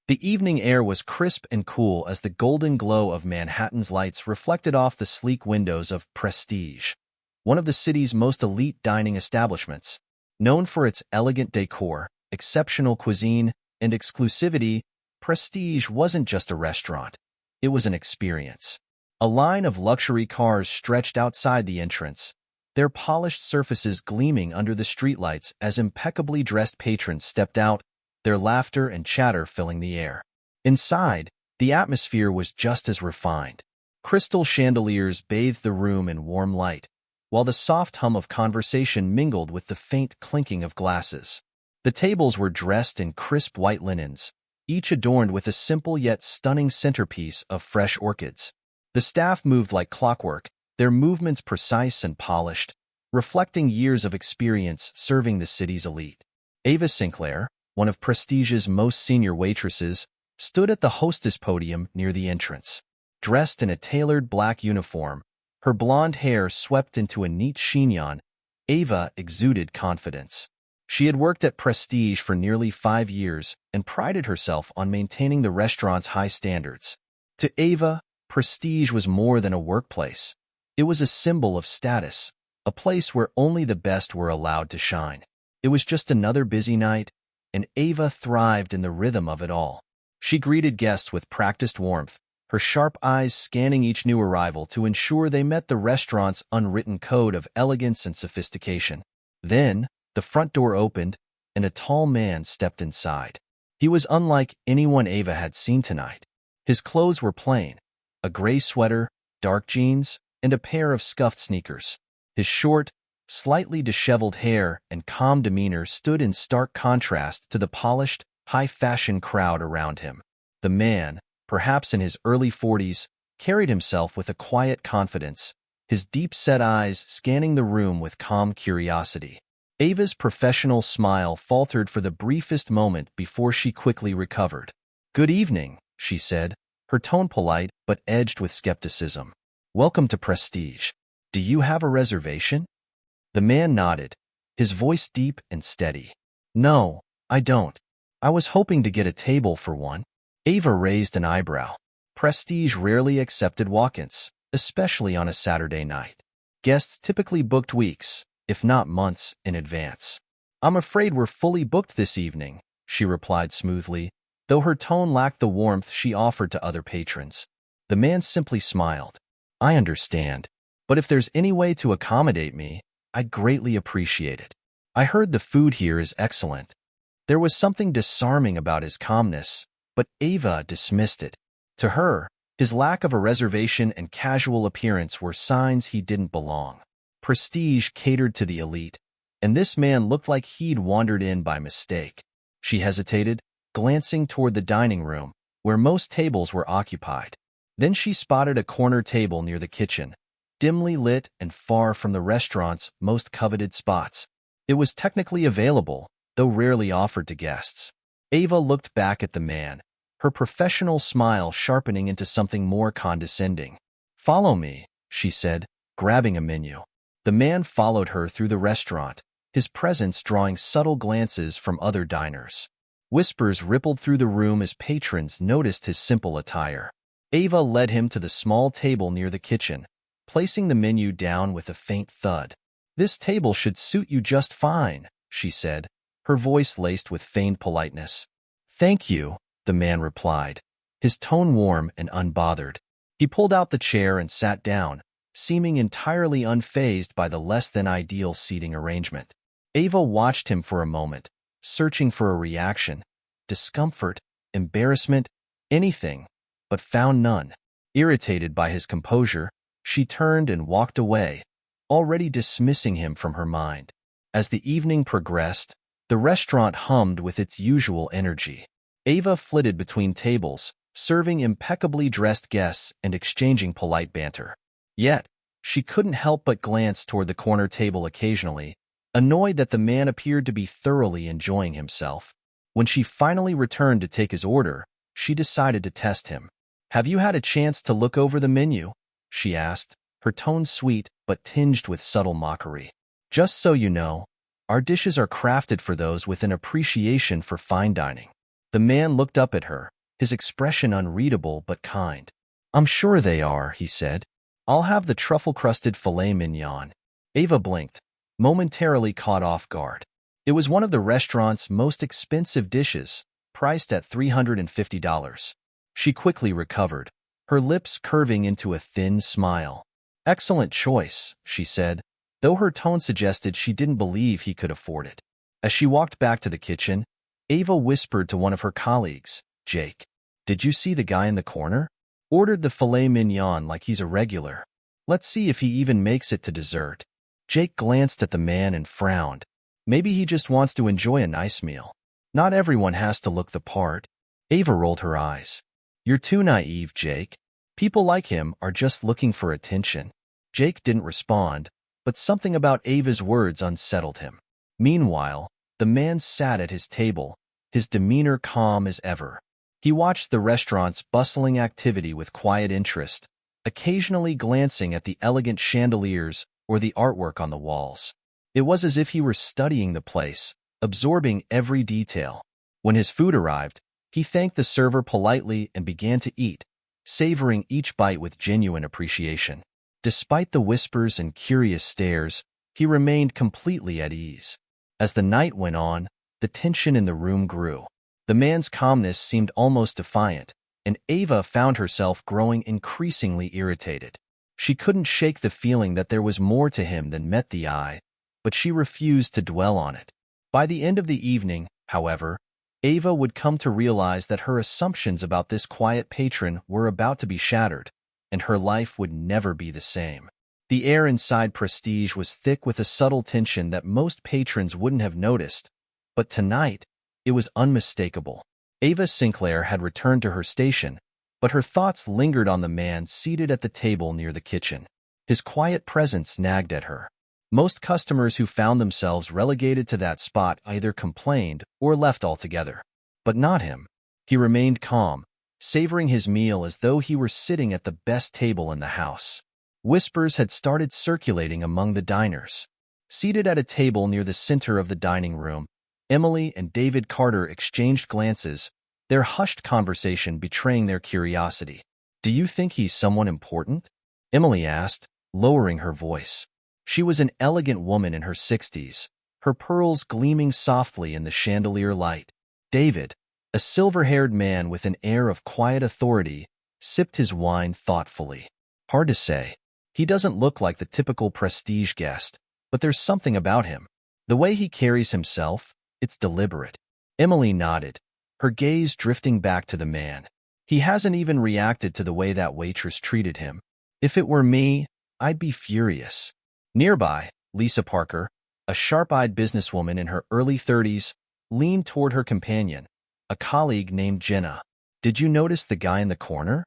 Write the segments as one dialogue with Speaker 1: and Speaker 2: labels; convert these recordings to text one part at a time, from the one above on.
Speaker 1: The evening air was crisp and cool as the golden glow of Manhattan's lights reflected off the sleek windows of Prestige, one of the city's most elite dining establishments. Known for its elegant decor, exceptional cuisine, and exclusivity, Prestige wasn't just a restaurant. It was an experience. A line of luxury cars stretched outside the entrance, their polished surfaces gleaming under the streetlights as impeccably dressed patrons stepped out, their laughter and chatter filling the air. Inside, the atmosphere was just as refined. Crystal chandeliers bathed the room in warm light, while the soft hum of conversation mingled with the faint clinking of glasses. The tables were dressed in crisp white linens, each adorned with a simple yet stunning centerpiece of fresh orchids. The staff moved like clockwork, their movements precise and polished, reflecting years of experience serving the city's elite. Ava Sinclair, one of Prestige's most senior waitresses, stood at the hostess podium near the entrance. Dressed in a tailored black uniform, her blonde hair swept into a neat chignon, Ava exuded confidence. She had worked at Prestige for nearly 5 years and prided herself on maintaining the restaurant's high standards. To Ava, Prestige was more than a workplace. It was a symbol of status, a place where only the best were allowed to shine. It was just another busy night, and Ava thrived in the rhythm of it all. She greeted guests with practiced warmth, her sharp eyes scanning each new arrival to ensure they met the restaurant's unwritten code of elegance and sophistication. Then, the front door opened, and a tall man stepped inside. He was unlike anyone Ava had seen tonight. His clothes were plain, a gray sweater, dark jeans, and a pair of scuffed sneakers. His short, slightly disheveled hair and calm demeanor stood in stark contrast to the polished, high-fashion crowd around him. The man, perhaps in his early 40s, carried himself with a quiet confidence, his deep-set eyes scanning the room with calm curiosity. Ava's professional smile faltered for the briefest moment before she quickly recovered. "Good evening," she said, her tone polite but edged with skepticism. "Welcome to Prestige. Do you have a reservation?" The man nodded, his voice deep and steady. "No, I don't. I was hoping to get a table for one." Ava raised an eyebrow. Prestige rarely accepted walk-ins, especially on a Saturday night. Guests typically booked weeks, if not months, in advance. "I'm afraid we're fully booked this evening," she replied smoothly, though her tone lacked the warmth she offered to other patrons. The man simply smiled. "I understand, but if there's any way to accommodate me, I'd greatly appreciate it. I heard the food here is excellent." There was something disarming about his calmness, but Ava dismissed it. To her, his lack of a reservation and casual appearance were signs he didn't belong. Prestige catered to the elite, and this man looked like he'd wandered in by mistake. She hesitated, glancing toward the dining room, where most tables were occupied. Then she spotted a corner table near the kitchen, dimly lit and far from the restaurant's most coveted spots. It was technically available, though rarely offered to guests. Ava looked back at the man, her professional smile sharpening into something more condescending. "Follow me," she said, grabbing a menu. The man followed her through the restaurant, his presence drawing subtle glances from other diners. Whispers rippled through the room as patrons noticed his simple attire. Ava led him to the small table near the kitchen, placing the menu down with a faint thud. "This table should suit you just fine," she said, her voice laced with feigned politeness. "Thank you," the man replied, his tone warm and unbothered. He pulled out the chair and sat down, seeming entirely unfazed by the less-than-ideal seating arrangement. Ava watched him for a moment, searching for a reaction, discomfort, embarrassment, anything, but found none. Irritated by his composure, she turned and walked away, already dismissing him from her mind. As the evening progressed, the restaurant hummed with its usual energy. Ava flitted between tables, serving impeccably dressed guests and exchanging polite banter. Yet, she couldn't help but glance toward the corner table occasionally, annoyed that the man appeared to be thoroughly enjoying himself. When she finally returned to take his order, she decided to test him. "Have you had a chance to look over the menu?" she asked, her tone sweet but tinged with subtle mockery. "Just so you know, our dishes are crafted for those with an appreciation for fine dining." The man looked up at her, his expression unreadable but kind. "I'm sure they are," he said. "I'll have the truffle-crusted filet mignon." Ava blinked, momentarily caught off guard. It was one of the restaurant's most expensive dishes, priced at $350. She quickly recovered, her lips curving into a thin smile. "Excellent choice," she said, though her tone suggested she didn't believe he could afford it. As she walked back to the kitchen, Ava whispered to one of her colleagues, "Jake, did you see the guy in the corner? Ordered the filet mignon like he's a regular. Let's see if he even makes it to dessert." Jake glanced at the man and frowned. Maybe he just wants to enjoy a nice meal. Not everyone has to look the part. Ava rolled her eyes. "You're too naive, Jake. People like him are just looking for attention." Jake didn't respond, but something about Ava's words unsettled him. Meanwhile, the man sat at his table, his demeanor calm as ever. He watched the restaurant's bustling activity with quiet interest, occasionally glancing at the elegant chandeliers or the artwork on the walls. It was as if he were studying the place, absorbing every detail. When his food arrived, he thanked the server politely and began to eat, savoring each bite with genuine appreciation. Despite the whispers and curious stares, he remained completely at ease. As the night went on, the tension in the room grew. The man's calmness seemed almost defiant, and Ava found herself growing increasingly irritated. She couldn't shake the feeling that there was more to him than met the eye, but she refused to dwell on it. By the end of the evening, however, Ava would come to realize that her assumptions about this quiet patron were about to be shattered, and her life would never be the same. The air inside Prestige was thick with a subtle tension that most patrons wouldn't have noticed, but tonight, it was unmistakable. Ava Sinclair had returned to her station, but her thoughts lingered on the man seated at the table near the kitchen. His quiet presence nagged at her. Most customers who found themselves relegated to that spot either complained or left altogether. But not him. He remained calm, savoring his meal as though he were sitting at the best table in the house. Whispers had started circulating among the diners. Seated at a table near the center of the dining room, Emily and David Carter exchanged glances, their hushed conversation betraying their curiosity. "Do you think he's someone important?" Emily asked, lowering her voice. She was an elegant woman in her 60s, her pearls gleaming softly in the chandelier light. David, a silver-haired man with an air of quiet authority, sipped his wine thoughtfully. "Hard to say. He doesn't look like the typical Prestige guest, but there's something about him. The way he carries himself, it's deliberate." Emily nodded, her gaze drifting back to the man. "He hasn't even reacted to the way that waitress treated him. If it were me, I'd be furious." Nearby, Lisa Parker, a sharp-eyed businesswoman in her early 30s, leaned toward her companion, a colleague named Jenna. "Did you notice the guy in the corner?"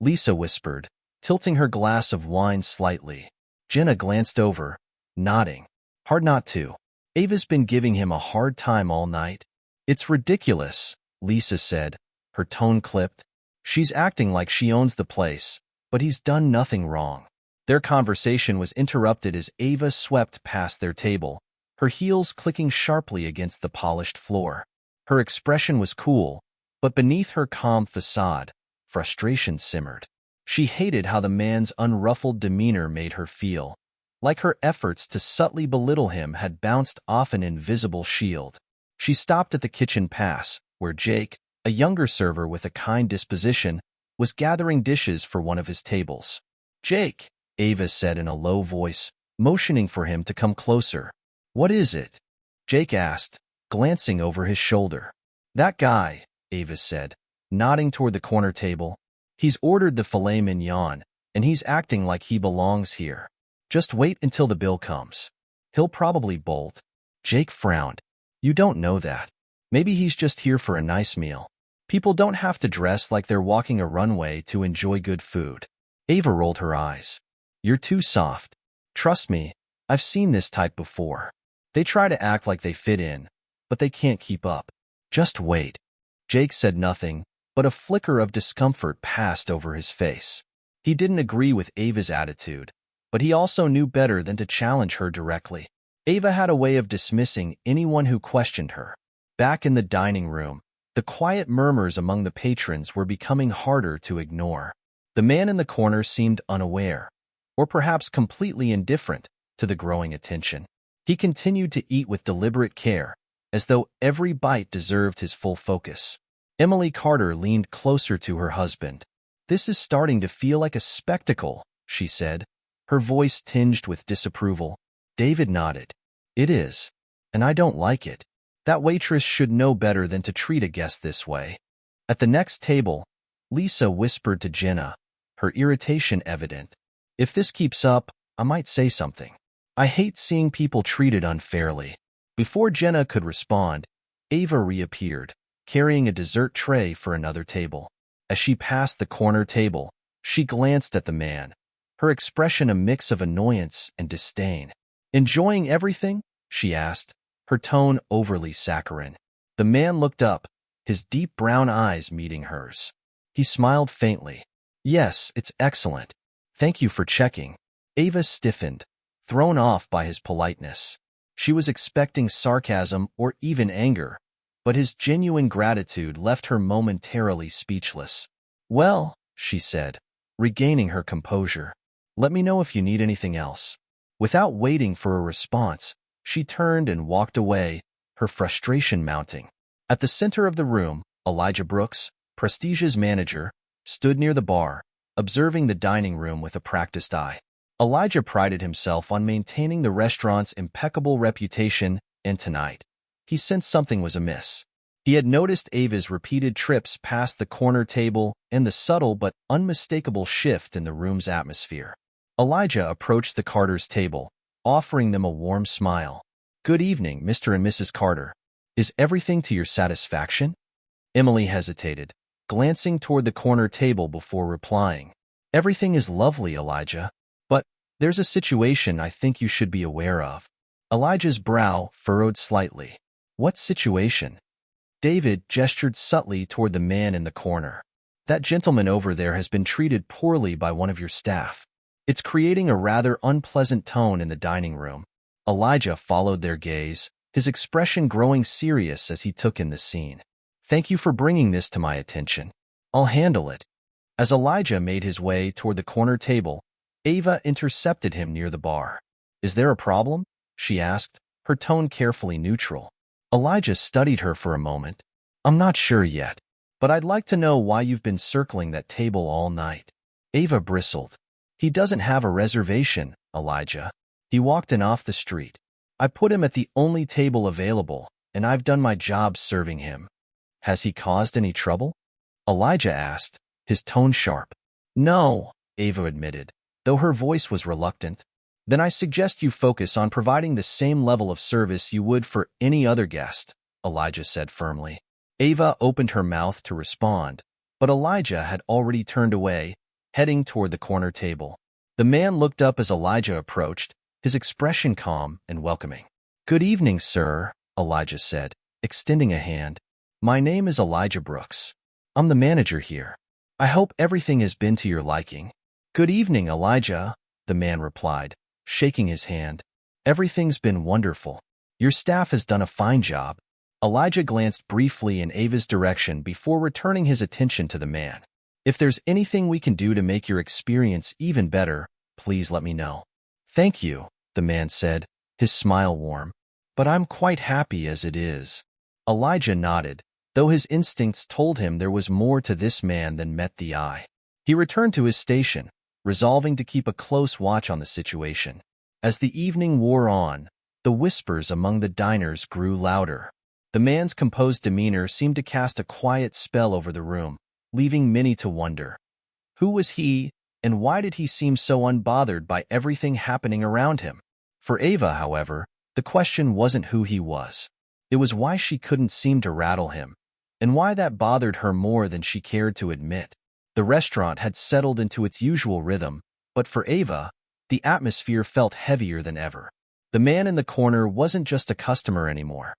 Speaker 1: Lisa whispered, tilting her glass of wine slightly. Jenna glanced over, nodding. "Hard not to. Ava's been giving him a hard time all night." "It's ridiculous," Lisa said, her tone clipped. "She's acting like she owns the place, but he's done nothing wrong." Their conversation was interrupted as Ava swept past their table, her heels clicking sharply against the polished floor. Her expression was cool, but beneath her calm facade, frustration simmered. She hated how the man's unruffled demeanor made her feel, like her efforts to subtly belittle him had bounced off an invisible shield. She stopped at the kitchen pass, where Jake, a younger server with a kind disposition, was gathering dishes for one of his tables. "Jake," Ava said in a low voice, motioning for him to come closer. "What is it?" Jake asked, glancing over his shoulder. "That guy," Ava said, nodding toward the corner table. "He's ordered the filet mignon, and he's acting like he belongs here. Just wait until the bill comes. He'll probably bolt." Jake frowned. "You don't know that. Maybe he's just here for a nice meal. People don't have to dress like they're walking a runway to enjoy good food." Ava rolled her eyes. "You're too soft. Trust me, I've seen this type before. They try to act like they fit in, but they can't keep up. Just wait." Jake said nothing, but a flicker of discomfort passed over his face. He didn't agree with Ava's attitude, but he also knew better than to challenge her directly. Ava had a way of dismissing anyone who questioned her. Back in the dining room, The quiet murmurs among the patrons were becoming harder to ignore. The man in the corner seemed unaware, or perhaps completely indifferent, to the growing attention. He continued to eat with deliberate care, as though every bite deserved his full focus. Emily Carter leaned closer to her husband. "This is starting to feel like a spectacle," she said, her voice tinged with disapproval. David nodded. "It is, and I don't like it. That waitress should know better than to treat a guest this way." At the next table, Lisa whispered to Jenna, her irritation evident. "If this keeps up, I might say something. I hate seeing people treated unfairly." Before Jenna could respond, Ava reappeared, carrying a dessert tray for another table. As she passed the corner table, she glanced at the man, her expression a mix of annoyance and disdain. "Enjoying everything?" she asked, her tone overly saccharine. The man looked up, his deep brown eyes meeting hers. He smiled faintly. "Yes, it's excellent. Thank you for checking." Ava stiffened, thrown off by his politeness. She was expecting sarcasm or even anger, but his genuine gratitude left her momentarily speechless. "Well," she said, regaining her composure, "let me know if you need anything else." Without waiting for a response, she turned and walked away, her frustration mounting. At the center of the room, Elijah Brooks, Prestige's manager, stood near the bar, observing the dining room with a practiced eye. Elijah prided himself on maintaining the restaurant's impeccable reputation, and tonight, he sensed something was amiss. He had noticed Ava's repeated trips past the corner table and the subtle but unmistakable shift in the room's atmosphere. Elijah approached the Carters' table, offering them a warm smile. "Good evening, Mr. and Mrs. Carter. Is everything to your satisfaction?" Emily hesitated, glancing toward the corner table before replying. "Everything is lovely, Elijah, but there's a situation I think you should be aware of." Elijah's brow furrowed slightly. "What situation?" David gestured subtly toward the man in the corner. "That gentleman over there has been treated poorly by one of your staff. It's creating a rather unpleasant tone in the dining room." Elijah followed their gaze, his expression growing serious as he took in the scene. "Thank you for bringing this to my attention. I'll handle it." As Elijah made his way toward the corner table, Ava intercepted him near the bar. "Is there a problem?" she asked, her tone carefully neutral. Elijah studied her for a moment. "I'm not sure yet, but I'd like to know why you've been circling that table all night." Ava bristled. "He doesn't have a reservation, Elijah. He walked in off the street. I put him at the only table available, and I've done my job serving him." "Has he caused any trouble?" Elijah asked, his tone sharp. "No," Ava admitted, though her voice was reluctant. "Then I suggest you focus on providing the same level of service you would for any other guest," Elijah said firmly. Ava opened her mouth to respond, but Elijah had already turned away, heading toward the corner table. The man looked up as Elijah approached, his expression calm and welcoming. "Good evening, sir," Elijah said, extending a hand. "My name is Elijah Brooks. I'm the manager here. I hope everything has been to your liking." "Good evening, Elijah," the man replied, shaking his hand. "Everything's been wonderful. Your staff has done a fine job." Elijah glanced briefly in Ava's direction before returning his attention to the man. "If there's anything we can do to make your experience even better, please let me know." "Thank you," the man said, his smile warm. "But I'm quite happy as it is." Elijah nodded, though his instincts told him there was more to this man than met the eye. He returned to his station, resolving to keep a close watch on the situation. As the evening wore on, the whispers among the diners grew louder. The man's composed demeanor seemed to cast a quiet spell over the room, leaving many to wonder. Who was he, and why did he seem so unbothered by everything happening around him? For Ava, however, the question wasn't who he was. It was why she couldn't seem to rattle him, and why that bothered her more than she cared to admit. The restaurant had settled into its usual rhythm, but for Ava, the atmosphere felt heavier than ever. The man in the corner wasn't just a customer anymore.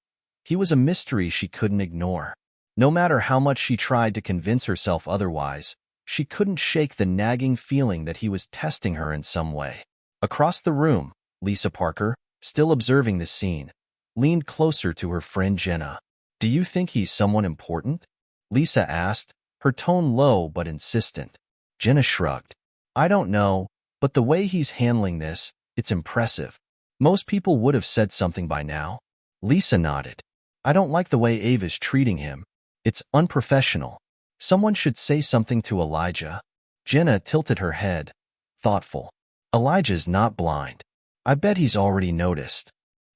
Speaker 1: He was a mystery she couldn't ignore. No matter how much she tried to convince herself otherwise, she couldn't shake the nagging feeling that he was testing her in some way. Across the room, Lisa Parker, still observing the scene, leaned closer to her friend Jenna. Do you think he's someone important? Lisa asked, her tone low but insistent. Jenna shrugged. I don't know, but the way he's handling this, it's impressive. Most people would have said something by now. Lisa nodded. I don't like the way Ava's treating him. It's unprofessional. Someone should say something to Elijah. Jenna tilted her head, thoughtful. Elijah's not blind. I bet he's already noticed.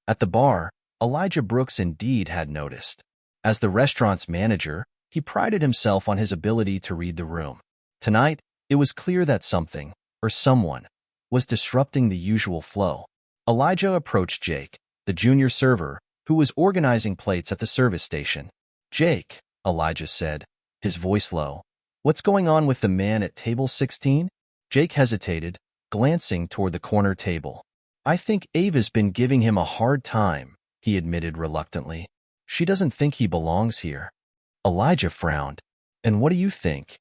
Speaker 1: At the bar, Elijah Brooks indeed had noticed. As the restaurant's manager, he prided himself on his ability to read the room. Tonight, it was clear that something, or someone, was disrupting the usual flow. Elijah approached Jake, the junior server, who was organizing plates at the service station. Jake, Elijah said, his voice low. What's going on with the man at table 16? Jake hesitated, glancing toward the corner table. I think Ava's been giving him a hard time, he admitted reluctantly. She doesn't think he belongs here. Elijah frowned. And what do you think?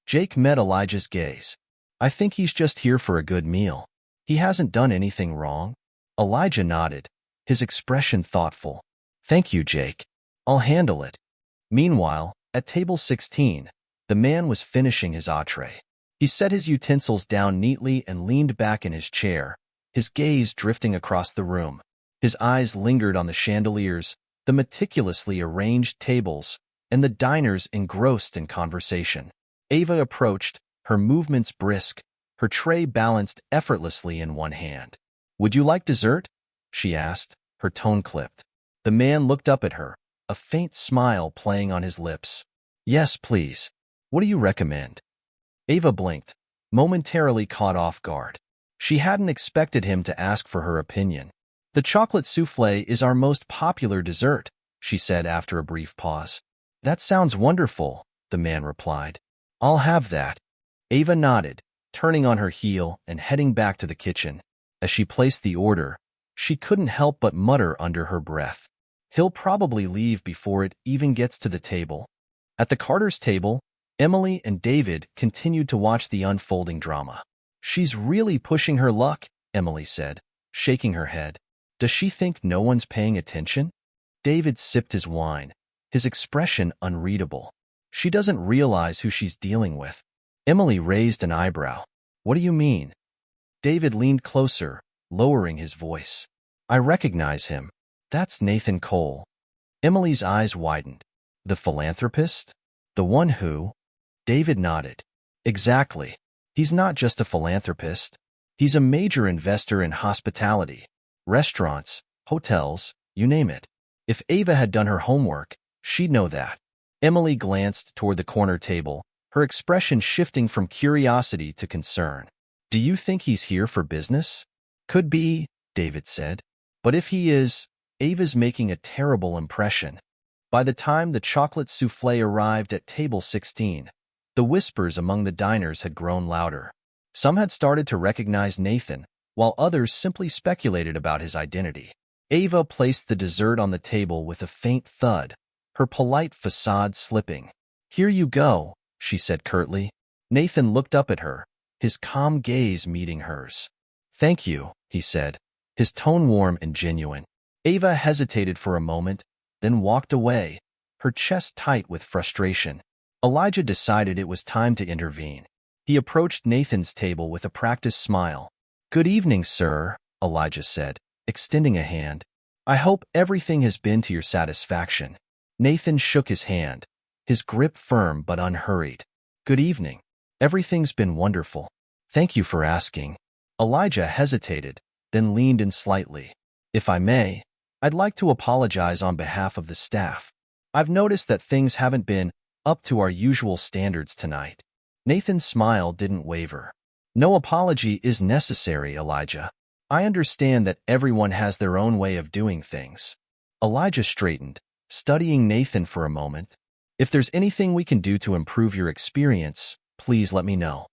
Speaker 1: Jake met Elijah's gaze. I think he's just here for a good meal. He hasn't done anything wrong. Elijah nodded, his expression thoughtful. Thank you, Jake. I'll handle it. Meanwhile, at table 16, the man was finishing his entree. He set his utensils down neatly and leaned back in his chair, his gaze drifting across the room. His eyes lingered on the chandeliers, the meticulously arranged tables, and the diners engrossed in conversation. Ava approached, her movements brisk, her tray balanced effortlessly in one hand. Would you like dessert? She asked, her tone clipped. The man looked up at her, a faint smile playing on his lips. Yes, please. What do you recommend? Ava blinked, momentarily caught off guard. She hadn't expected him to ask for her opinion. The chocolate soufflé is our most popular dessert, she said after a brief pause. That sounds wonderful, the man replied. I'll have that. Ava nodded, turning on her heel and heading back to the kitchen. As she placed the order, she couldn't help but mutter under her breath. He'll probably leave before it even gets to the table. At the Carter's table, Emily and David continued to watch the unfolding drama. She's really pushing her luck, Emily said, shaking her head. Does she think no one's paying attention? David sipped his wine, his expression unreadable. She doesn't realize who she's dealing with. Emily raised an eyebrow. What do you mean? David leaned closer, lowering his voice. I recognize him. That's Nathan Cole. Emily's eyes widened. The philanthropist? The one who? David nodded. Exactly. He's not just a philanthropist. He's a major investor in hospitality. Restaurants, hotels, you name it. If Ava had done her homework, she'd know that. Emily glanced toward the corner table, her expression shifting from curiosity to concern. Do you think he's here for business? Could be, David said. But if he is, Ava's making a terrible impression. By the time the chocolate soufflé arrived at table 16, the whispers among the diners had grown louder. Some had started to recognize Nathan, while others simply speculated about his identity. Ava placed the dessert on the table with a faint thud, her polite facade slipping. Here you go, she said curtly. Nathan looked up at her, his calm gaze meeting hers. Thank you, he said, his tone warm and genuine. Ava hesitated for a moment, then walked away, her chest tight with frustration. Elijah decided it was time to intervene. He approached Nathan's table with a practiced smile. Good evening, sir, Elijah said, extending a hand. I hope everything has been to your satisfaction. Nathan shook his hand, his grip firm but unhurried. Good evening. Everything's been wonderful. Thank you for asking. Elijah hesitated, then leaned in slightly. If I may, I'd like to apologize on behalf of the staff. I've noticed that things haven't been up to our usual standards tonight. Nathan's smile didn't waver. No apology is necessary, Elijah. I understand that everyone has their own way of doing things. Elijah straightened, studying Nathan for a moment. If there's anything we can do to improve your experience, please let me know.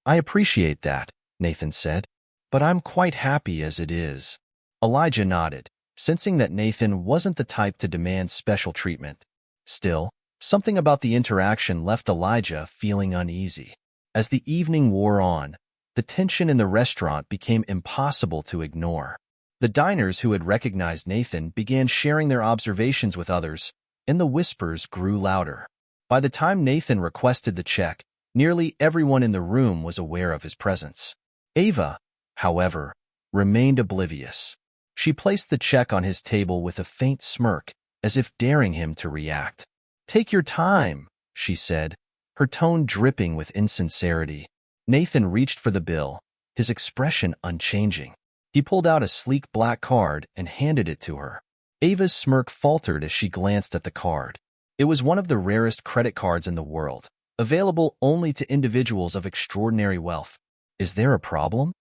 Speaker 1: I appreciate that, Nathan said, but I'm quite happy as it is. Elijah nodded, sensing that Nathan wasn't the type to demand special treatment. Still, something about the interaction left Elijah feeling uneasy. As the evening wore on, the tension in the restaurant became impossible to ignore. The diners who had recognized Nathan began sharing their observations with others, and the whispers grew louder. By the time Nathan requested the check, nearly everyone in the room was aware of his presence. Ava, however, remained oblivious. She placed the check on his table with a faint smirk, as if daring him to react. "Take your time," she said, her tone dripping with insincerity. Nathan reached for the bill, his expression unchanging. He pulled out a sleek black card and handed it to her. Ava's smirk faltered as she glanced at the card. It was one of the rarest credit cards in the world, available only to individuals of extraordinary wealth. "Is there a problem?"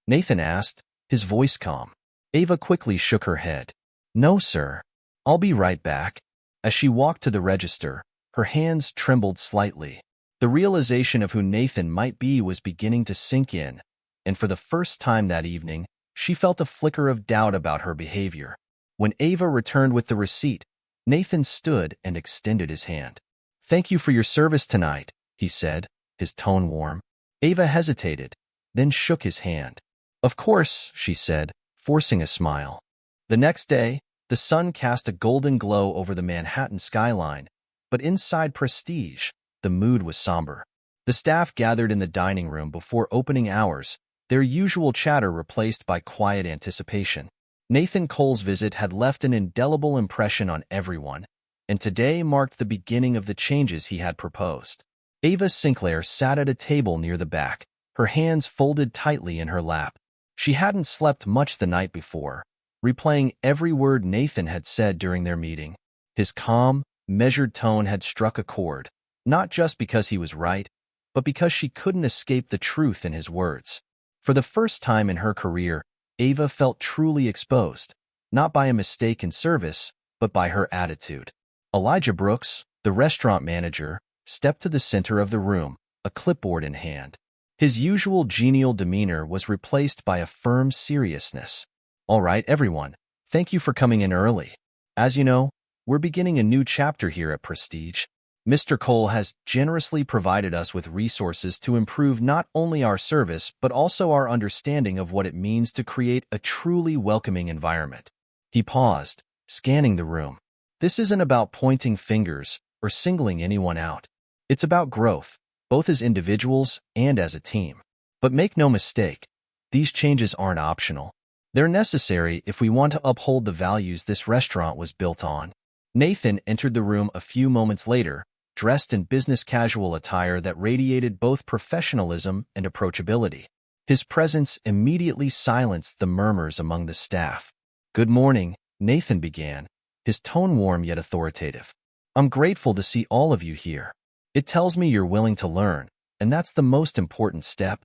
Speaker 1: Nathan asked, his voice calm. Ava quickly shook her head. "No, sir. I'll be right back." As she walked to the register, her hands trembled slightly. The realization of who Nathan might be was beginning to sink in, and for the first time that evening, she felt a flicker of doubt about her behavior. When Ava returned with the receipt, Nathan stood and extended his hand. "Thank you for your service tonight," he said, his tone warm. Ava hesitated, then shook his hand. "Of course," she said, forcing a smile. The next day, the sun cast a golden glow over the Manhattan skyline, but inside Prestige, the mood was somber. The staff gathered in the dining room before opening hours, their usual chatter replaced by quiet anticipation. Nathan Cole's visit had left an indelible impression on everyone, and today marked the beginning of the changes he had proposed. Ava Sinclair sat at a table near the back, her hands folded tightly in her lap. She hadn't slept much the night before, replaying every word Nathan had said during their meeting. His calm, measured tone had struck a chord, not just because he was right, but because she couldn't escape the truth in his words. For the first time in her career, Ava felt truly exposed, not by a mistake in service, but by her attitude. Elijah Brooks, the restaurant manager, stepped to the center of the room, a clipboard in hand. His usual genial demeanor was replaced by a firm seriousness. "All right, everyone, thank you for coming in early. As you know, we're beginning a new chapter here at Prestige. Mr. Cole has generously provided us with resources to improve not only our service, but also our understanding of what it means to create a truly welcoming environment." He paused, scanning the room. "This isn't about pointing fingers or singling anyone out. It's about growth, both as individuals and as a team. But make no mistake, these changes aren't optional. They're necessary if we want to uphold the values this restaurant was built on." Nathan entered the room a few moments later, dressed in business-casual attire that radiated both professionalism and approachability. His presence immediately silenced the murmurs among the staff. "Good morning," Nathan began, his tone warm yet authoritative. "I'm grateful to see all of you here. It tells me you're willing to learn, and that's the most important step."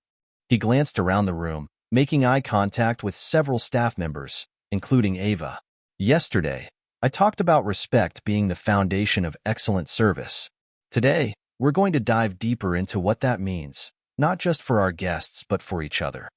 Speaker 1: He glanced around the room, making eye contact with several staff members, including Ava. "Yesterday, I talked about respect being the foundation of excellent service. Today, we're going to dive deeper into what that means, not just for our guests but for each other."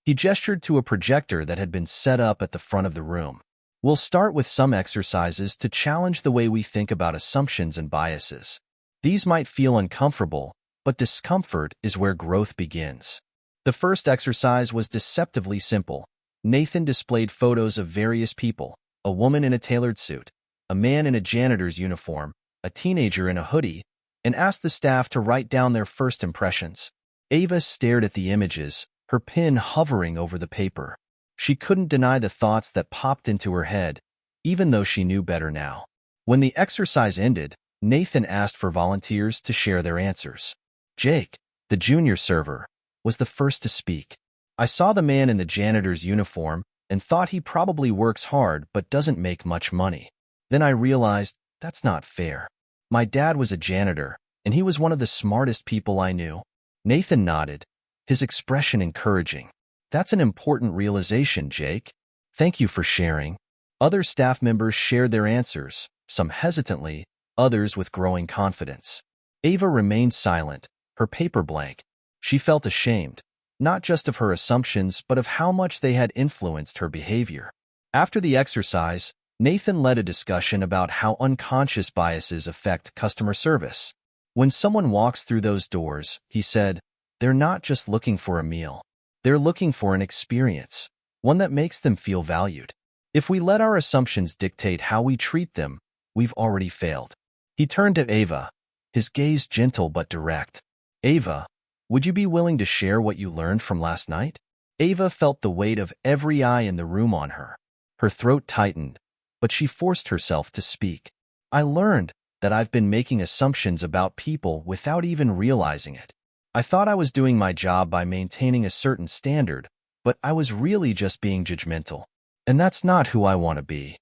Speaker 1: He gestured to a projector that had been set up at the front of the room. "We'll start with some exercises to challenge the way we think about assumptions and biases. These might feel uncomfortable, but discomfort is where growth begins." The first exercise was deceptively simple. Nathan displayed photos of various people: a woman in a tailored suit, a man in a janitor's uniform, a teenager in a hoodie, and asked the staff to write down their first impressions. Ava stared at the images, her pen hovering over the paper. She couldn't deny the thoughts that popped into her head, even though she knew better now. When the exercise ended, Nathan asked for volunteers to share their answers. Jake, the junior server, was the first to speak. "I saw the man in the janitor's uniform and thought he probably works hard but doesn't make much money. Then I realized that's not fair. My dad was a janitor, and he was one of the smartest people I knew." Nathan nodded, his expression encouraging. "That's an important realization, Jake. Thank you for sharing." Other staff members shared their answers, some hesitantly, others with growing confidence. Ava remained silent, her paper blank. She felt ashamed, not just of her assumptions, but of how much they had influenced her behavior. After the exercise, Nathan led a discussion about how unconscious biases affect customer service. "When someone walks through those doors," he said, "they're not just looking for a meal. They're looking for an experience, one that makes them feel valued. If we let our assumptions dictate how we treat them, We've already failed. He turned to Ava, his gaze gentle but direct. Ava, would you be willing to share what you learned from last night? Ava felt the weight of every eye in the room on her. Her throat tightened, but she forced herself to speak. I learned that I've been making assumptions about people without even realizing it. I thought I was doing my job by maintaining a certain standard, but I was really just being judgmental. And that's not who I want to be.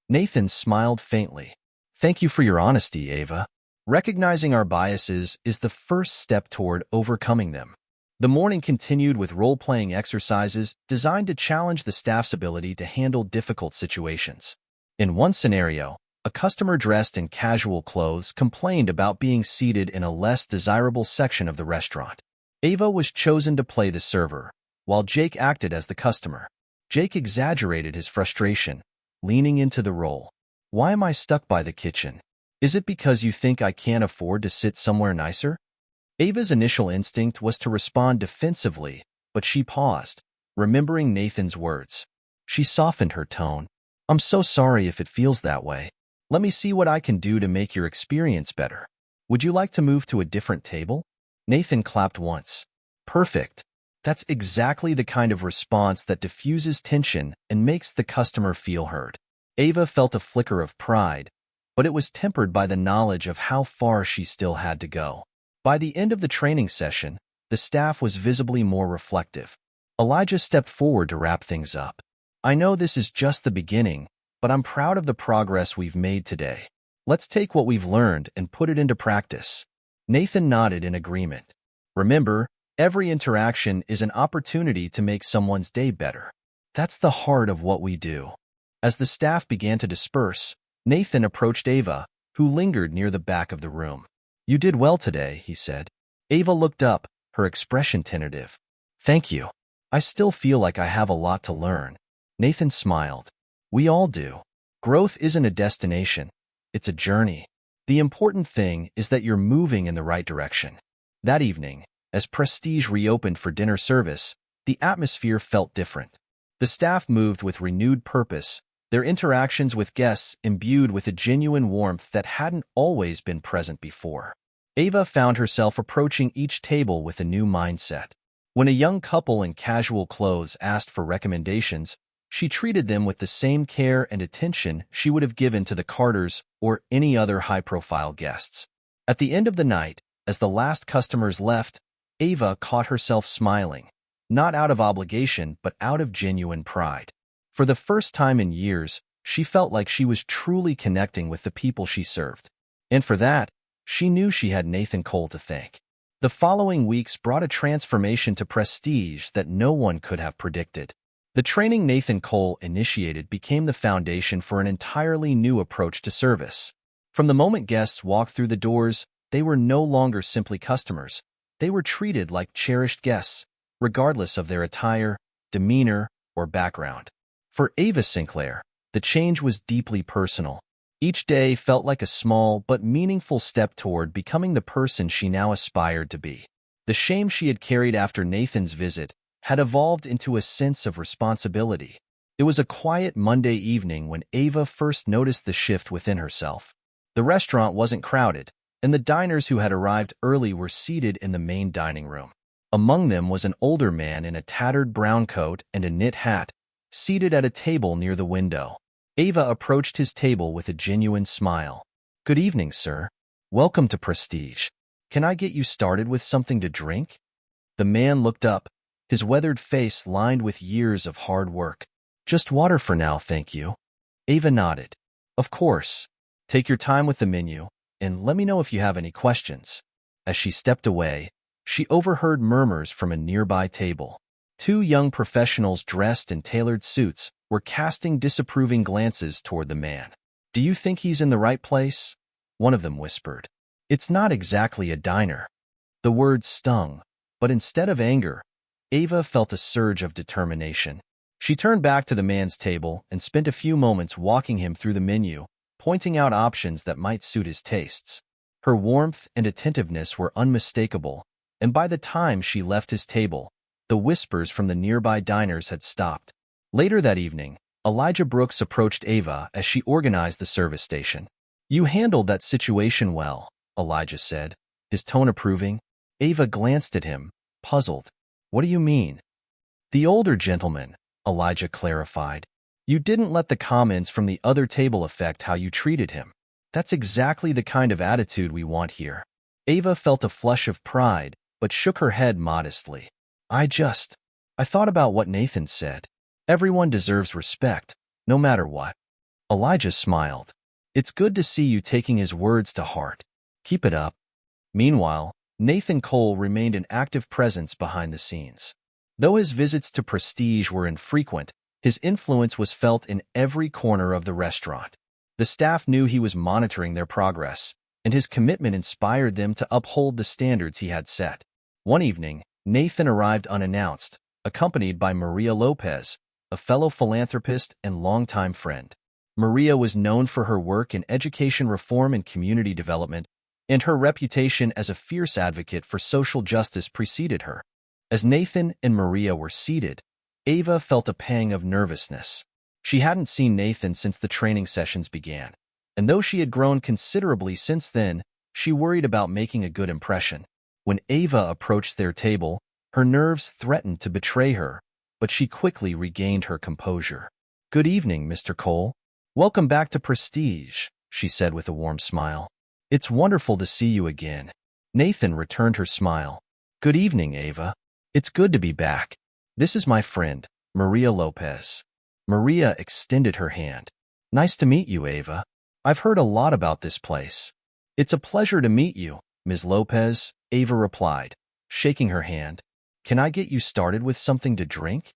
Speaker 1: Nathan smiled faintly. Thank you for your honesty, Ava. Recognizing our biases is the first step toward overcoming them. The morning continued with role-playing exercises designed to challenge the staff's ability to handle difficult situations. In one scenario, a customer dressed in casual clothes complained about being seated in a less desirable section of the restaurant. Ava was chosen to play the server, while Jake acted as the customer. Jake exaggerated his frustration, leaning into the role. Why am I stuck by the kitchen? Is it because you think I can't afford to sit somewhere nicer? Ava's initial instinct was to respond defensively, but she paused, remembering Nathan's words. She softened her tone. I'm so sorry if it feels that way. Let me see what I can do to make your experience better. Would you like to move to a different table? Nathan clapped once. Perfect. That's exactly the kind of response that diffuses tension and makes the customer feel heard. Ava felt a flicker of pride, but it was tempered by the knowledge of how far she still had to go. By the end of the training session, the staff was visibly more reflective. Elijah stepped forward to wrap things up. I know this is just the beginning, but I'm proud of the progress we've made today. Let's take what we've learned and put it into practice. Nathan nodded in agreement. Remember, every interaction is an opportunity to make someone's day better. That's the heart of what we do. As the staff began to disperse, Nathan approached Ava, who lingered near the back of the room. You did well today, he said. Ava looked up, her expression tentative. Thank you. I still feel like I have a lot to learn. Nathan smiled. We all do. Growth isn't a destination. It's a journey. The important thing is that you're moving in the right direction. That evening, as Prestige reopened for dinner service, the atmosphere felt different. The staff moved with renewed purpose, their interactions with guests imbued with a genuine warmth that hadn't always been present before. Ava found herself approaching each table with a new mindset. When a young couple in casual clothes asked for recommendations, she treated them with the same care and attention she would have given to the Carters or any other high-profile guests. At the end of the night, as the last customers left, Ava caught herself smiling, not out of obligation but out of genuine pride. For the first time in years, she felt like she was truly connecting with the people she served. And for that, she knew she had Nathan Cole to thank. The following weeks brought a transformation to Prestige that no one could have predicted. The training Nathan Cole initiated became the foundation for an entirely new approach to service. From the moment guests walked through the doors, they were no longer simply customers. They were treated like cherished guests, regardless of their attire, demeanor, or background. For Ava Sinclair, the change was deeply personal. Each day felt like a small but meaningful step toward becoming the person she now aspired to be. The shame she had carried after Nathan's visit had evolved into a sense of responsibility. It was a quiet Monday evening when Ava first noticed the shift within herself. The restaurant wasn't crowded, and the diners who had arrived early were seated in the main dining room. Among them was an older man in a tattered brown coat and a knit hat, seated at a table near the window. Ava approached his table with a genuine smile. Good evening, sir. Welcome to Prestige. Can I get you started with something to drink? The man looked up, his weathered face lined with years of hard work. Just water for now, thank you. Ava nodded. Of course. Take your time with the menu, and let me know if you have any questions. As she stepped away, she overheard murmurs from a nearby table. Two young professionals dressed in tailored suits were casting disapproving glances toward the man. Do you think he's in the right place? One of them whispered. It's not exactly a diner. The words stung, but instead of anger, Ava felt a surge of determination. She turned back to the man's table and spent a few moments walking him through the menu, pointing out options that might suit his tastes. Her warmth and attentiveness were unmistakable, and by the time she left his table, the whispers from the nearby diners had stopped. Later that evening, Elijah Brooks approached Ava as she organized the service station. You handled that situation well, Elijah said, his tone approving. Ava glanced at him, puzzled. What do you mean? The older gentleman, Elijah clarified. You didn't let the comments from the other table affect how you treated him. That's exactly the kind of attitude we want here. Ava felt a flush of pride, but shook her head modestly. I thought about what Nathan said. Everyone deserves respect, no matter what. Elijah smiled. It's good to see you taking his words to heart. Keep it up. Meanwhile, Nathan Cole remained an active presence behind the scenes. Though his visits to Prestige were infrequent, his influence was felt in every corner of the restaurant. The staff knew he was monitoring their progress, and his commitment inspired them to uphold the standards he had set. One evening, Nathan arrived unannounced, accompanied by Maria Lopez, a fellow philanthropist and longtime friend. Maria was known for her work in education reform and community development, and her reputation as a fierce advocate for social justice preceded her. As Nathan and Maria were seated, Ava felt a pang of nervousness. She hadn't seen Nathan since the training sessions began, and though she had grown considerably since then, she worried about making a good impression. When Ava approached their table, her nerves threatened to betray her, but she quickly regained her composure. Good evening, Mr. Cole. Welcome back to Prestige, she said with a warm smile. It's wonderful to see you again. Nathan returned her smile. Good evening, Ava. It's good to be back. This is my friend, Maria Lopez. Maria extended her hand. Nice to meet you, Ava. I've heard a lot about this place. It's a pleasure to meet you, Ms. Lopez, Ava replied, shaking her hand. Can I get you started with something to drink?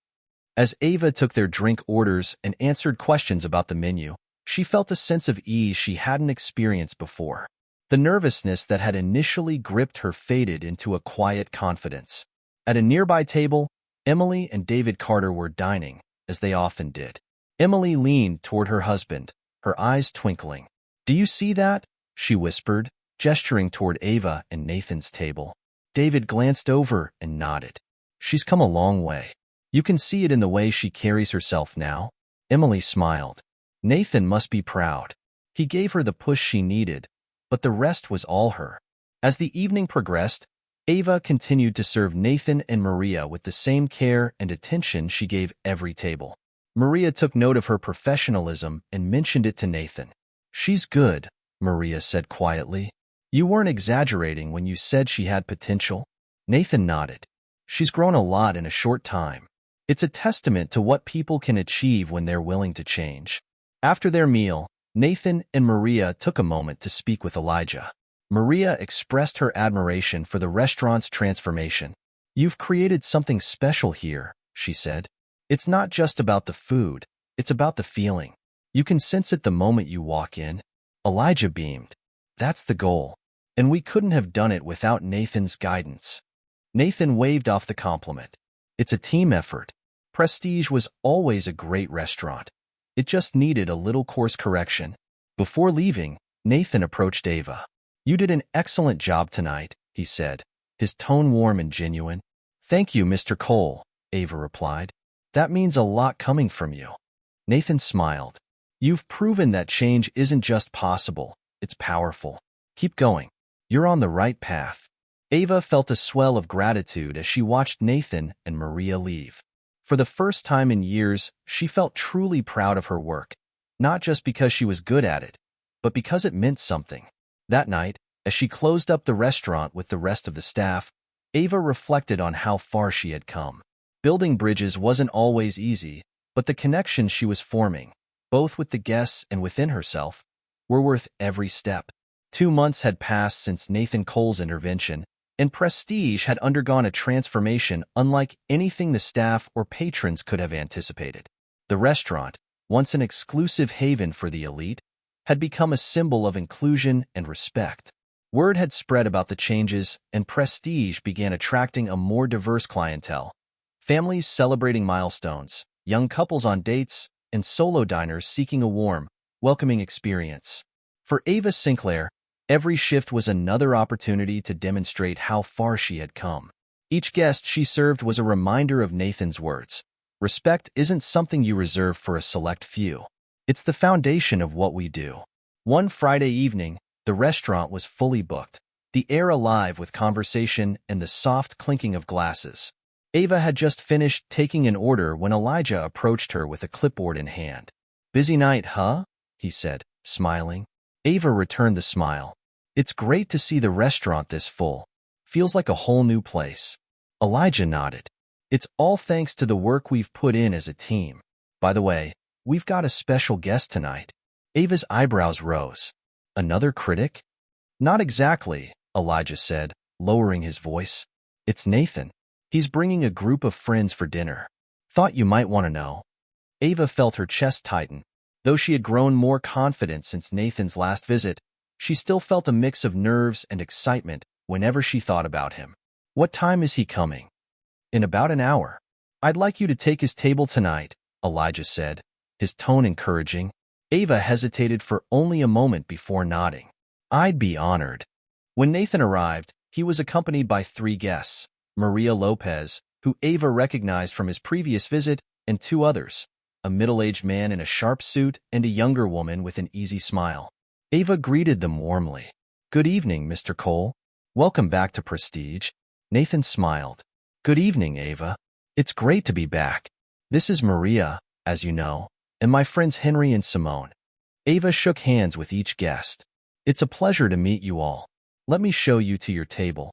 Speaker 1: As Ava took their drink orders and answered questions about the menu, she felt a sense of ease she hadn't experienced before. The nervousness that had initially gripped her faded into a quiet confidence. At a nearby table, Emily and David Carter were dining, as they often did. Emily leaned toward her husband, her eyes twinkling. Do you see that? She whispered, gesturing toward Ava and Nathan's table. David glanced over and nodded. She's come a long way. You can see it in the way she carries herself now. Emily smiled. Nathan must be proud. He gave her the push she needed, but the rest was all her. As the evening progressed, Ava continued to serve Nathan and Maria with the same care and attention she gave every table. Maria took note of her professionalism and mentioned it to Nathan. She's good, Maria said quietly. You weren't exaggerating when you said she had potential? Nathan nodded. She's grown a lot in a short time. It's a testament to what people can achieve when they're willing to change. After their meal, Nathan and Maria took a moment to speak with Elijah. Maria expressed her admiration for the restaurant's transformation. You've created something special here, she said. It's not just about the food, it's about the feeling. You can sense it the moment you walk in. Elijah beamed. That's the goal. And we couldn't have done it without Nathan's guidance. Nathan waved off the compliment. It's a team effort. Prestige was always a great restaurant. It just needed a little course correction. Before leaving, Nathan approached Ava. You did an excellent job tonight, he said, his tone warm and genuine. Thank you, Mr. Cole, Ava replied. That means a lot coming from you. Nathan smiled. You've proven that change isn't just possible, it's powerful. Keep going. You're on the right path. Ava felt a swell of gratitude as she watched Nathan and Maria leave. For the first time in years, she felt truly proud of her work, not just because she was good at it, but because it meant something. That night, as she closed up the restaurant with the rest of the staff, Ava reflected on how far she had come. Building bridges wasn't always easy, but the connections she was forming, both with the guests and within herself, were worth every step. 2 months had passed since Nathan Cole's intervention, and Prestige had undergone a transformation unlike anything the staff or patrons could have anticipated. The restaurant, once an exclusive haven for the elite, had become a symbol of inclusion and respect. Word had spread about the changes, and Prestige began attracting a more diverse clientele. Families celebrating milestones, young couples on dates, and solo diners seeking a warm, welcoming experience. For Ava Sinclair, every shift was another opportunity to demonstrate how far she had come. Each guest she served was a reminder of Nathan's words. Respect isn't something you reserve for a select few. It's the foundation of what we do. One Friday evening, the restaurant was fully booked, the air alive with conversation and the soft clinking of glasses. Ava had just finished taking an order when Elijah approached her with a clipboard in hand. "Busy night, huh?" he said, smiling. Ava returned the smile. "It's great to see the restaurant this full. Feels like a whole new place." Elijah nodded. "It's all thanks to the work we've put in as a team. By the way, we've got a special guest tonight." Ava's eyebrows rose. "Another critic?" "Not exactly," Elijah said, lowering his voice. "It's Nathan. He's bringing a group of friends for dinner. Thought you might want to know." Ava felt her chest tighten. Though she had grown more confident since Nathan's last visit, she still felt a mix of nerves and excitement whenever she thought about him. "What time is he coming?" "In about an hour." "I'd like you to take his table tonight," Elijah said, his tone encouraging. Ava hesitated for only a moment before nodding. "I'd be honored." When Nathan arrived, he was accompanied by 3 guests: Maria Lopez, who Ava recognized from his previous visit, and 2 others, a middle-aged man in a sharp suit and a younger woman with an easy smile. Ava greeted them warmly. "Good evening, Mr. Cole. Welcome back to Prestige." Nathan smiled. "Good evening, Ava. It's great to be back. This is Maria, as you know, and my friends Henry and Simone." Ava shook hands with each guest. "It's a pleasure to meet you all. Let me show you to your table."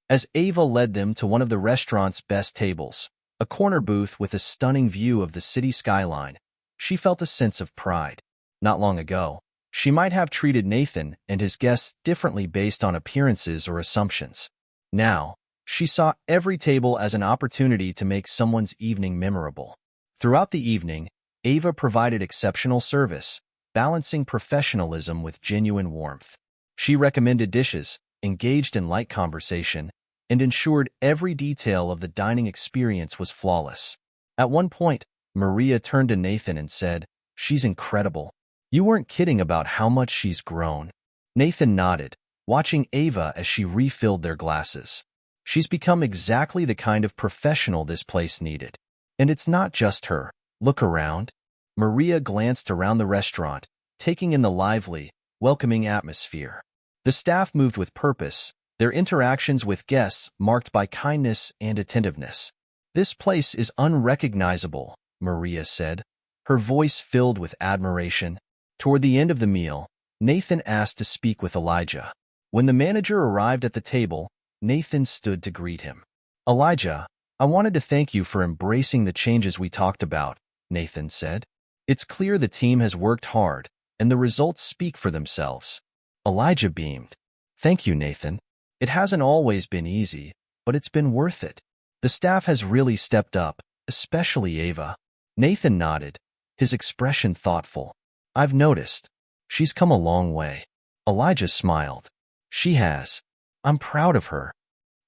Speaker 1: As Ava led them to one of the restaurant's best tables, a corner booth with a stunning view of the city skyline, she felt a sense of pride. Not long ago, she might have treated Nathan and his guests differently based on appearances or assumptions. Now, she saw every table as an opportunity to make someone's evening memorable. Throughout the evening, Ava provided exceptional service, balancing professionalism with genuine warmth. She recommended dishes, engaged in light conversation, and ensured every detail of the dining experience was flawless. At one point, Maria turned to Nathan and said, "She's incredible. You weren't kidding about how much she's grown." Nathan nodded, watching Ava as she refilled their glasses. "She's become exactly the kind of professional this place needed. And it's not just her. Look around." Maria glanced around the restaurant, taking in the lively, welcoming atmosphere. The staff moved with purpose, their interactions with guests marked by kindness and attentiveness. "This place is unrecognizable," Maria said, her voice filled with admiration. Toward the end of the meal, Nathan asked to speak with Elijah. When the manager arrived at the table, Nathan stood to greet him. "Elijah, I wanted to thank you for embracing the changes we talked about," Nathan said. "It's clear the team has worked hard, and the results speak for themselves." Elijah beamed. "Thank you, Nathan. It hasn't always been easy, but it's been worth it. The staff has really stepped up, especially Ava." Nathan nodded, his expression thoughtful. "I've noticed. She's come a long way." Elijah smiled. "She has. I'm proud of her."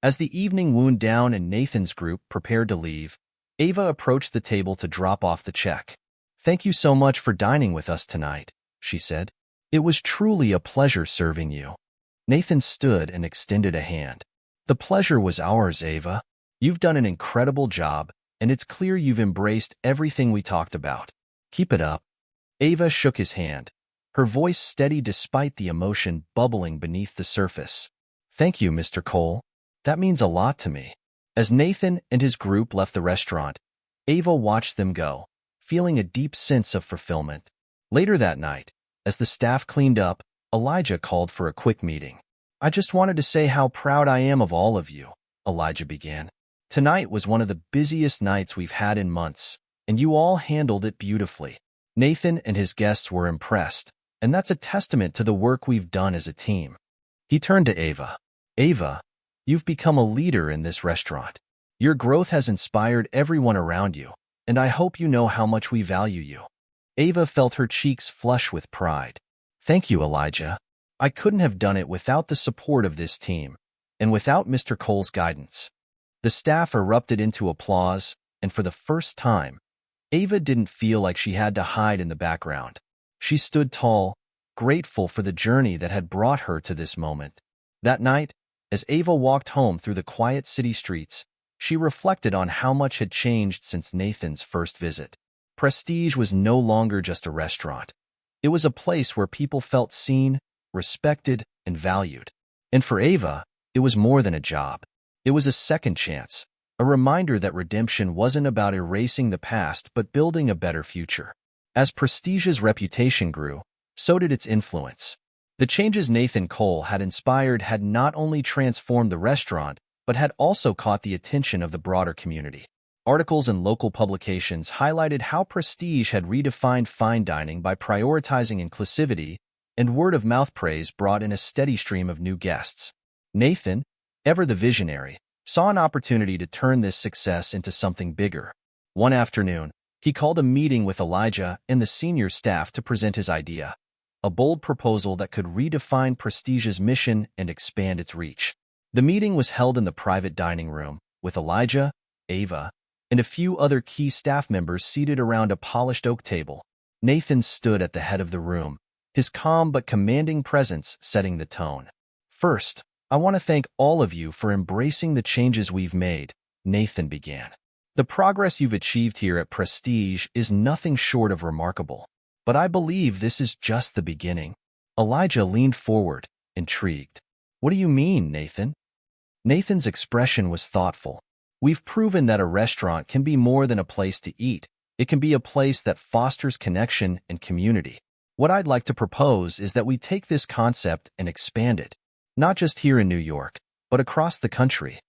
Speaker 1: As the evening wound down and Nathan's group prepared to leave, Ava approached the table to drop off the check. "Thank you so much for dining with us tonight," she said. "It was truly a pleasure serving you." Nathan stood and extended a hand. "The pleasure was ours, Ava. You've done an incredible job, and it's clear you've embraced everything we talked about. Keep it up." Ava shook his hand, her voice steady despite the emotion bubbling beneath the surface. "Thank you, Mr. Cole. That means a lot to me." As Nathan and his group left the restaurant, Ava watched them go, feeling a deep sense of fulfillment. Later that night, as the staff cleaned up, Elijah called for a quick meeting. "I just wanted to say how proud I am of all of you," Elijah began. "Tonight was one of the busiest nights we've had in months, and you all handled it beautifully." Nathan and his guests were impressed, and that's a testament to the work we've done as a team. He turned to Ava. "Ava, you've become a leader in this restaurant. Your growth has inspired everyone around you, and I hope you know how much we value you." Ava felt her cheeks flush with pride. "Thank you, Elijah. I couldn't have done it without the support of this team, and without Mr. Cole's guidance." The staff erupted into applause, and for the first time, Ava didn't feel like she had to hide in the background. She stood tall, grateful for the journey that had brought her to this moment. That night, as Ava walked home through the quiet city streets, she reflected on how much had changed since Nathan's first visit. Prestige was no longer just a restaurant. It was a place where people felt seen, respected, and valued. And for Ava, it was more than a job. It was a second chance, a reminder that redemption wasn't about erasing the past but building a better future. As Prestige's reputation grew, so did its influence. The changes Nathan Cole had inspired had not only transformed the restaurant, but had also caught the attention of the broader community. Articles in local publications highlighted how Prestige had redefined fine dining by prioritizing inclusivity, and word-of-mouth praise brought in a steady stream of new guests. Nathan, ever the visionary, saw an opportunity to turn this success into something bigger. One afternoon, he called a meeting with Elijah and the senior staff to present his idea, a bold proposal that could redefine Prestige's mission and expand its reach. The meeting was held in the private dining room, with Elijah, Ava, and a few other key staff members seated around a polished oak table. Nathan stood at the head of the room, his calm but commanding presence setting the tone. "First, I want to thank all of you for embracing the changes we've made," Nathan began. "The progress you've achieved here at Prestige is nothing short of remarkable. But I believe this is just the beginning." Elijah leaned forward, intrigued. "What do you mean, Nathan?" Nathan's expression was thoughtful. "We've proven that a restaurant can be more than a place to eat. It can be a place that fosters connection and community. What I'd like to propose is that we take this concept and expand it, not just here in New York, but across the country."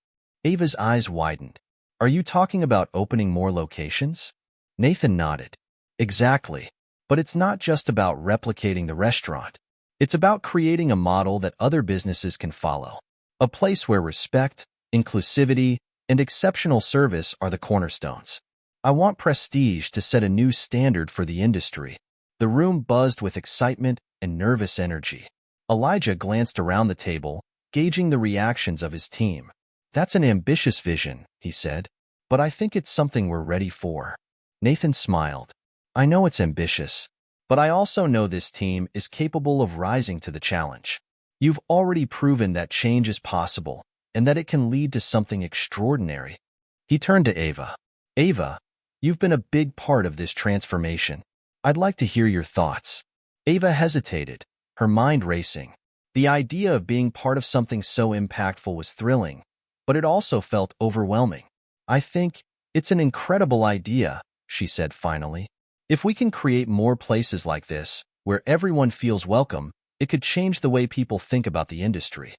Speaker 1: Ava's eyes widened. "Are you talking about opening more locations?" Nathan nodded. "Exactly. But it's not just about replicating the restaurant. It's about creating a model that other businesses can follow. A place where respect, inclusivity, and exceptional service are the cornerstones. I want Prestige to set a new standard for the industry." The room buzzed with excitement and nervous energy. Elijah glanced around the table, gauging the reactions of his team. "That's an ambitious vision," he said, "but I think it's something we're ready for." Nathan smiled. "I know it's ambitious, but I also know this team is capable of rising to the challenge. You've already proven that change is possible and that it can lead to something extraordinary." He turned to Ava. "Ava, you've been a big part of this transformation. I'd like to hear your thoughts." Ava hesitated, her mind racing. The idea of being part of something so impactful was thrilling, but it also felt overwhelming. "I think it's an incredible idea," she said finally. "If we can create more places like this, where everyone feels welcome, it could change the way people think about the industry."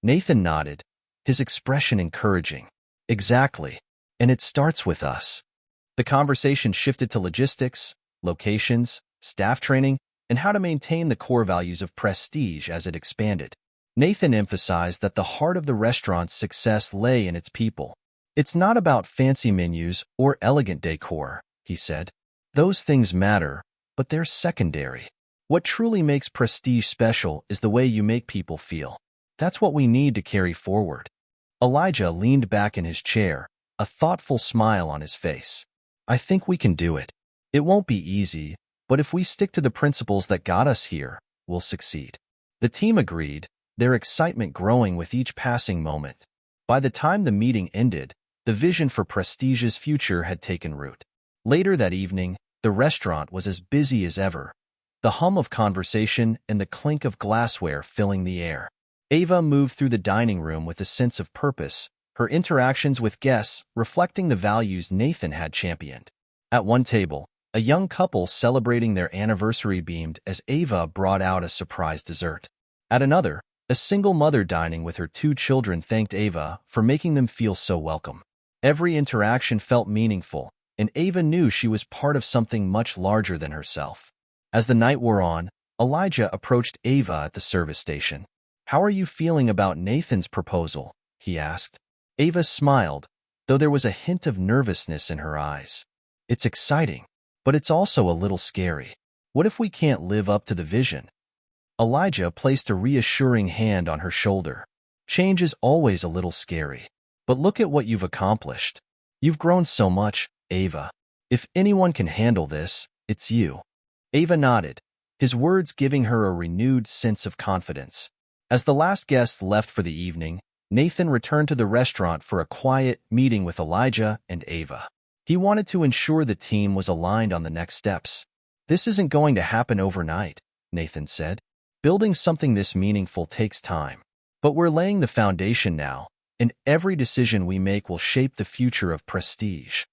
Speaker 1: Nathan nodded, his expression encouraging. "Exactly. And it starts with us." The conversation shifted to logistics, locations, staff training, and how to maintain the core values of Prestige as it expanded. Nathan emphasized that the heart of the restaurant's success lay in its people. "It's not about fancy menus or elegant decor," he said. "Those things matter, but they're secondary. What truly makes Prestige special is the way you make people feel. That's what we need to carry forward." Elijah leaned back in his chair, a thoughtful smile on his face. "I think we can do it. It won't be easy, but if we stick to the principles that got us here, we'll succeed." The team agreed, their excitement growing with each passing moment. By the time the meeting ended, the vision for Prestige's future had taken root. Later that evening, the restaurant was as busy as ever, the hum of conversation and the clink of glassware filling the air. Ava moved through the dining room with a sense of purpose, her interactions with guests reflecting the values Nathan had championed. At one table, a young couple celebrating their anniversary beamed as Ava brought out a surprise dessert. At another, a single mother dining with her 2 children thanked Ava for making them feel so welcome. Every interaction felt meaningful, and Ava knew she was part of something much larger than herself. As the night wore on, Elijah approached Ava at the service station. "How are you feeling about Nathan's proposal?" he asked. Ava smiled, though there was a hint of nervousness in her eyes. "It's exciting, but it's also a little scary. What if we can't live up to the vision?" Elijah placed a reassuring hand on her shoulder. "Change is always a little scary, but look at what you've accomplished. You've grown so much, Ava. If anyone can handle this, it's you." Ava nodded, his words giving her a renewed sense of confidence. As the last guests left for the evening, Nathan returned to the restaurant for a quiet meeting with Elijah and Ava. He wanted to ensure the team was aligned on the next steps. This isn't going to happen overnight, Nathan said. Building something this meaningful takes time. But we're laying the foundation now, and every decision we make will shape the future of Prestige.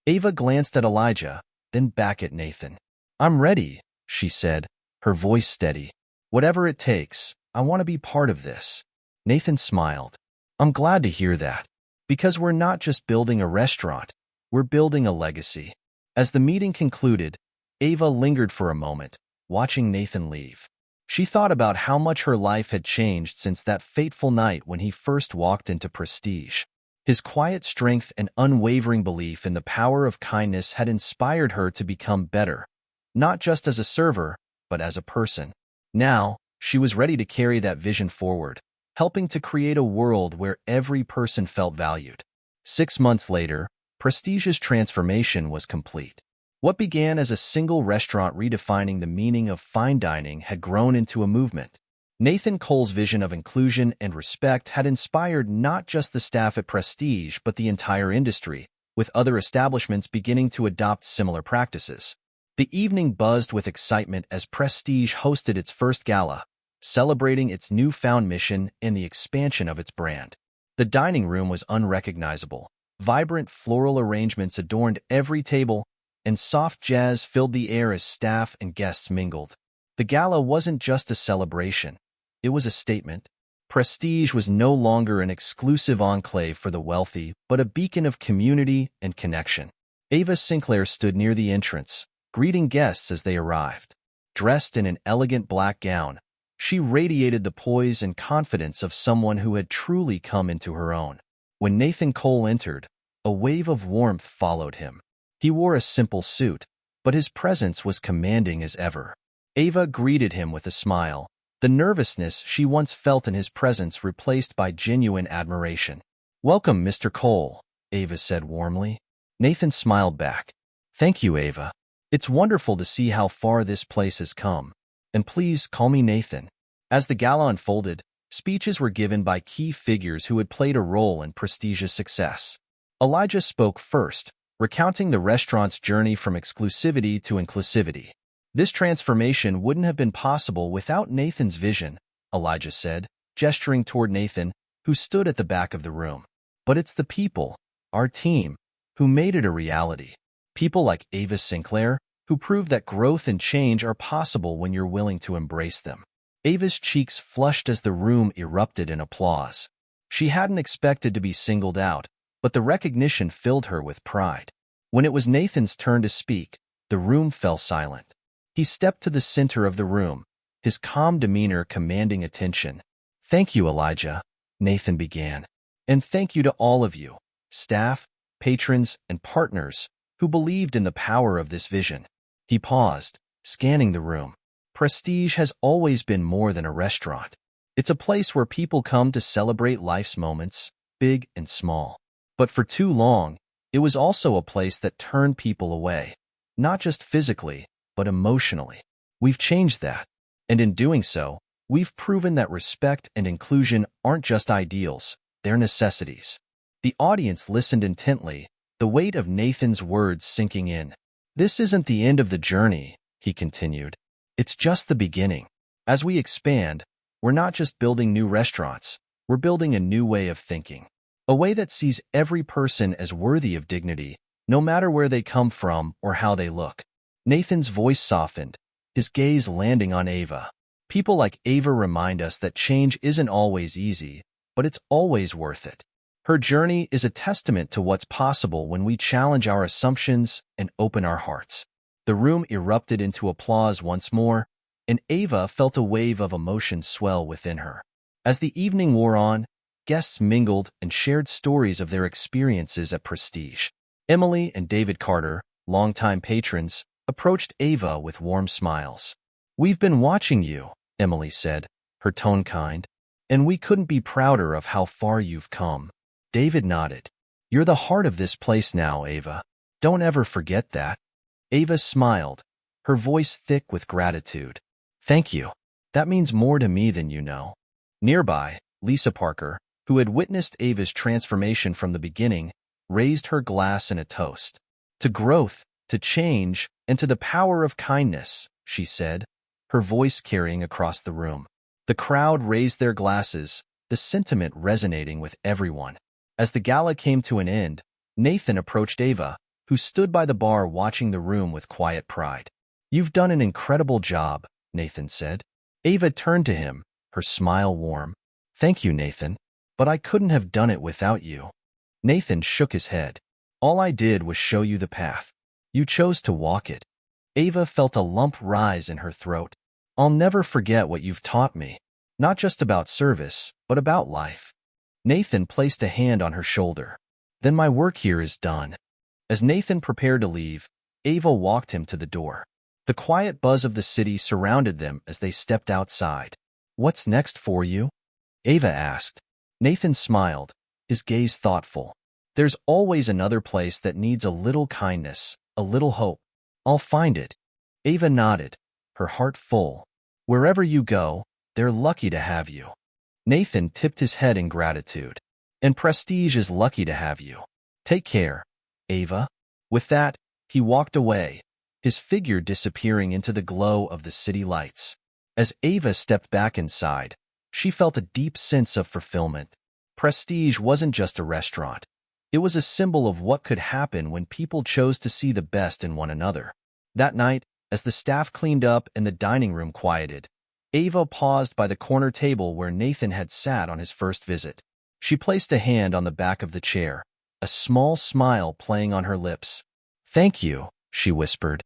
Speaker 1: Ava glanced at Elijah, then back at Nathan. I'm ready, she said, her voice steady. Whatever it takes, I want to be part of this. Nathan smiled. I'm glad to hear that. Because we're not just building a restaurant, we're building a legacy. As the meeting concluded, Ava lingered for a moment, watching Nathan leave. She thought about how much her life had changed since that fateful night when he first walked into Prestige. His quiet strength and unwavering belief in the power of kindness had inspired her to become better, not just as a server, but as a person. Now, she was ready to carry that vision forward, helping to create a world where every person felt valued. 6 months later, Prestige's transformation was complete. What began as a single restaurant redefining the meaning of fine dining had grown into a movement. Nathan Cole's vision of inclusion and respect had inspired not just the staff at Prestige but the entire industry, with other establishments beginning to adopt similar practices. The evening buzzed with excitement as Prestige hosted its first gala, celebrating its newfound mission and the expansion of its brand. The dining room was unrecognizable. Vibrant floral arrangements adorned every table, and soft jazz filled the air as staff and guests mingled. The gala wasn't just a celebration. It was a statement. Prestige was no longer an exclusive enclave for the wealthy, but a beacon of community and connection. Ava Sinclair stood near the entrance, greeting guests as they arrived. Dressed in an elegant black gown, she radiated the poise and confidence of someone who had truly come into her own. When Nathan Cole entered, a wave of warmth followed him. He wore a simple suit, but his presence was commanding as ever. Ava greeted him with a smile, the nervousness she once felt in his presence replaced by genuine admiration. "Welcome, Mr. Cole," Ava said warmly. Nathan smiled back. "Thank you, Ava. It's wonderful to see how far this place has come. And please call me Nathan." As the gala unfolded, speeches were given by key figures who had played a role in Prestige's success. Elijah spoke first, recounting the restaurant's journey from exclusivity to inclusivity. "This transformation wouldn't have been possible without Nathan's vision," Elijah said, gesturing toward Nathan, who stood at the back of the room. "But it's the people, our team, who made it a reality. People like Ava Sinclair, who prove that growth and change are possible when you're willing to embrace them." Ava's cheeks flushed as the room erupted in applause. She hadn't expected to be singled out, but the recognition filled her with pride. When it was Nathan's turn to speak, the room fell silent. He stepped to the center of the room, his calm demeanor commanding attention. "Thank you, Elijah," Nathan began. "And thank you to all of you, staff, patrons, and partners, who believed in the power of this vision." He paused, scanning the room. Prestige has always been more than a restaurant. It's a place where people come to celebrate life's moments, big and small. But for too long, it was also a place that turned people away, not just physically, but emotionally. We've changed that, and in doing so, we've proven that respect and inclusion aren't just ideals, they're necessities. The audience listened intently, the weight of Nathan's words sinking in. "This isn't the end of the journey," he continued. "It's just the beginning. As we expand, we're not just building new restaurants, we're building a new way of thinking. A way that sees every person as worthy of dignity, no matter where they come from or how they look." Nathan's voice softened, his gaze landing on Ava. "People like Ava remind us that change isn't always easy, but it's always worth it. Her journey is a testament to what's possible when we challenge our assumptions and open our hearts." The room erupted into applause once more, and Ava felt a wave of emotion swell within her. As the evening wore on, guests mingled and shared stories of their experiences at Prestige. Emily and David Carter, longtime patrons, approached Ava with warm smiles. "We've been watching you," Emily said, her tone kind, "and we couldn't be prouder of how far you've come." David nodded. "You're the heart of this place now, Ava. Don't ever forget that." Ava smiled, her voice thick with gratitude. "Thank you. That means more to me than you know." Nearby, Lisa Parker, who had witnessed Ava's transformation from the beginning, raised her glass in a toast. "To growth, to change, and to the power of kindness," she said, her voice carrying across the room. The crowd raised their glasses, the sentiment resonating with everyone. As the gala came to an end, Nathan approached Ava, who stood by the bar watching the room with quiet pride. "You've done an incredible job," Nathan said. Ava turned to him, her smile warm. "Thank you, Nathan, but I couldn't have done it without you." Nathan shook his head. "All I did was show you the path. You chose to walk it." Ava felt a lump rise in her throat. "I'll never forget what you've taught me, not just about service, but about life." Nathan placed a hand on her shoulder. "Then my work here is done." As Nathan prepared to leave, Ava walked him to the door. The quiet buzz of the city surrounded them as they stepped outside. "What's next for you?" Ava asked. Nathan smiled, his gaze thoughtful. "There's always another place that needs a little kindness, a little hope. I'll find it." Ava nodded, her heart full. "Wherever you go, they're lucky to have you." Nathan tipped his head in gratitude. "And Prestige is lucky to have you. Take care, Ava." With that, he walked away, his figure disappearing into the glow of the city lights. As Ava stepped back inside, she felt a deep sense of fulfillment. Prestige wasn't just a restaurant. It was a symbol of what could happen when people chose to see the best in one another. That night, as the staff cleaned up and the dining room quieted, Ava paused by the corner table where Nathan had sat on his first visit. She placed a hand on the back of the chair, a small smile playing on her lips. "Thank you," she whispered.